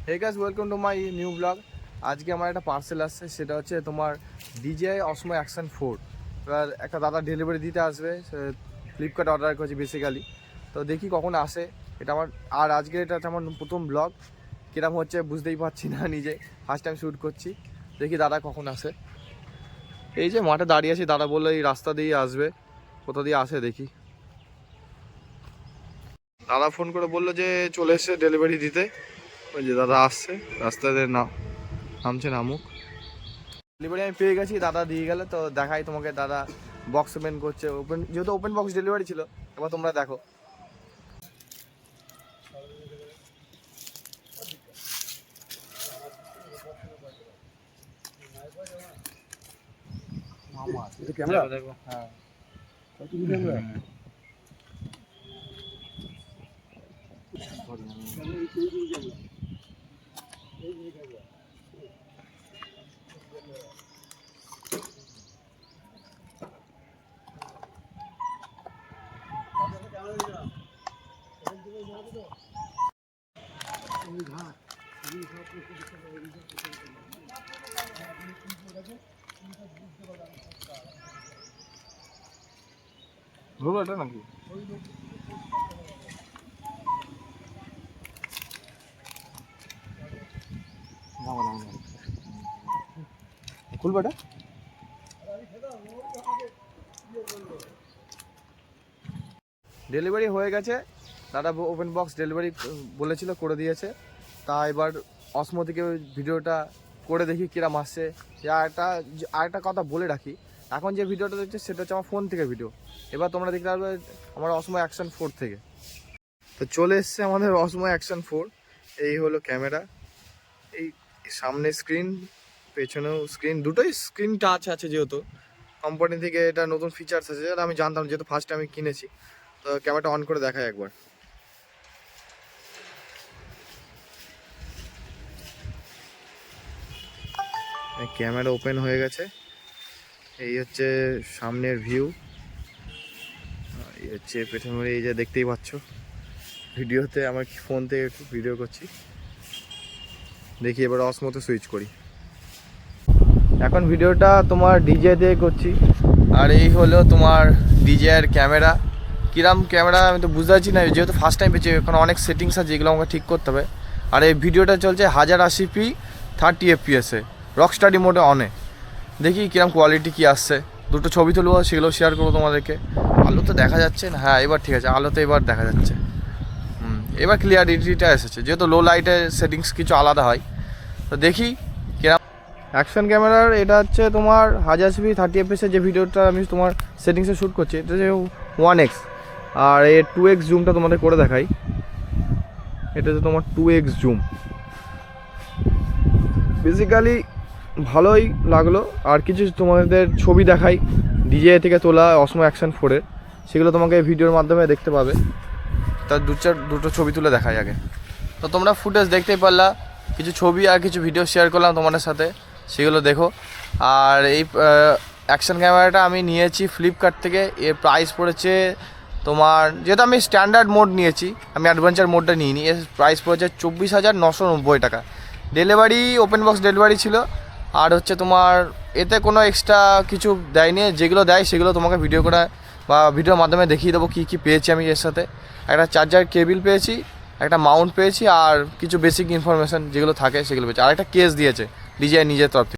Hey guys, welcome to my new blog. আজকে আমার একটা পার্সেল আসছে, সেটা হচ্ছে তোমার DJI Osmo Action 4। এবার একটা দাদা ডেলিভারি দিতে আসবে, ফ্লিপকার্টে অর্ডার করেছি বেসিক্যালি। তো দেখি কখন আসে এটা আমার। আর আজকে এটা হচ্ছে আমার প্রথম ব্লগ, কীরকম হচ্ছে বুঝতেই পারছি না নিজে, ফার্স্ট টাইম শ্যুট করছি। দেখি দাদা কখন আসে। এই যে মাঠে দাঁড়িয়ে আছি, দাদা বললো এই রাস্তা দিয়ে আসবে, কোথা দিয়ে আসে দেখি। দাদা ফোন করে বললো যে চলে এসছে ডেলিভারি দিতে। ওই যে দাদা আসছে, রাস্তাতে নামছে, নামুক। ডেলিভারি আমি পেয়ে গেছি, দাদা দিয়ে গেলে। তো দেখাই তোমাকে, দাদা বক্স ওপেন করছে। যেহেতু ওপেন বক্স ডেলিভারি ছিল, এবার তোমরা দেখো। দেখো হ্যাঁ, ধরবো এটা নাকি? খুলবো এটা। ডেলিভারি হয়ে গেছে, দাদা ওপেন বক্স ডেলিভারি বলেছিল, করে দিয়েছে। তা এবার অসমো থেকে ভিডিওটা করে দেখি কিরম আসছে। আরেকটা কথা বলে রাখি, এখন যে ভিডিওটা দেখছে সেটা হচ্ছে আমার ফোন থেকে ভিডিও। এবার তোমরা দেখতে পারবে আমার অসমো অ্যাকশন 4 থেকে। তো চলে এসছে আমাদের অসমো অ্যাকশন 4। এই হলো ক্যামেরা, এই সামনে স্ক্রিন, পেছনেও স্ক্রিন, দুটোই স্ক্রিন টাচ আছে। যেহেতু কোম্পানি থেকে এটা নতুন ফিচার্স আছে, যেটা আমি জানতাম, যেহেতু ফার্স্ট আমি কিনেছি। তো ক্যামেরাটা অন করে দেখাই একবার। ক্যামেরা ওপেন হয়ে গেছে। এই হচ্ছে সামনের ভিউ, এই হচ্ছে পেছনের, এই যে দেখতেই পাচ্ছ। ভিডিওতে আমার ফোন থেকে একটু ভিডিও করছি। দেখি এবার অসমোতে সুইচ করি। এখন ভিডিওটা তোমার DJI দিয়ে করছি। আর এই হলো তোমার DJI এর ক্যামেরা। কিরম ক্যামেরা আমি তো বুঝতে পারছি না, যেহেতু ফার্স্ট টাইম পেয়েছি। এখন অনেক সেটিংস আছে যেগুলো আমাকে ঠিক করতে হবে। আর এই ভিডিওটা চলছে 1080p 30 fps রকস্টাডি মোডে অনে। দেখি কিরম কোয়ালিটি কি আসছে। দুটো ছবি তুলবো, সেগুলো শেয়ার করবো তোমাদেরকে। আলো তো দেখা যাচ্ছে না, হ্যাঁ এবার ঠিক আছে, আলোতে এবার দেখা যাচ্ছে। এবার ক্লিয়ারিটিটা এসেছে, যেহেতু লো লাইটের সেটিংস কিছু আলাদা হয়। তো দেখি কিরম। অ্যাকশন ক্যামেরার এটা হচ্ছে তোমার 1080p 30 fps যে ভিডিওটা আমি তোমার সেটিংসে শ্যুট করছি, এটা হচ্ছে 1x। আর এর 2x জুমটা তোমাদের করে দেখাই। এটা হচ্ছে তোমার 2x জুম। বেসিক্যালি ভালোই লাগলো। আর কিছু তোমাদের ছবি দেখাই DJI থেকে তোলা অসমো অ্যাকশন 4-এর, সেগুলো তোমাকে ভিডিওর মাধ্যমে দেখতে পাবে। তার দুটো ছবি তুলে দেখাই আগে। তো তোমরা ফুটেজ দেখতেই পারলা, কিছু ছবি আর কিছু ভিডিও শেয়ার করলাম তোমাদের সাথে, সেগুলো দেখো। আর এই অ্যাকশন ক্যামেরাটা আমি নিয়েছি ফ্লিপকার্ট থেকে। এর প্রাইস পড়েছে তোমার, যেহেতু আমি স্ট্যান্ডার্ড মোড নিয়েছি, আমি অ্যাডভেঞ্চার মোডটা নিইনি, এর প্রাইস পড়েছে 24,990 টাকা। ডেলিভারি ওপেন বক্স ডেলিভারি ছিল। আর হচ্ছে তোমার এতে কোনো এক্সট্রা কিছু দেয়নি, যেগুলো দেয় সেগুলো তোমাকে ভিডিও করে বা ভিডিওর মাধ্যমে দেখিয়ে দেবো কী কী পেয়েছি আমি এর সাথে। একটা চার্জার কেবিল পেয়েছি, একটা মাউন্ট পেয়েছি, আর কিছু বেসিক ইনফরমেশান যেগুলো থাকে সেগুলো পেয়েছি। আর একটা কেস দিয়েছে DJI নিজের তরফ থেকে।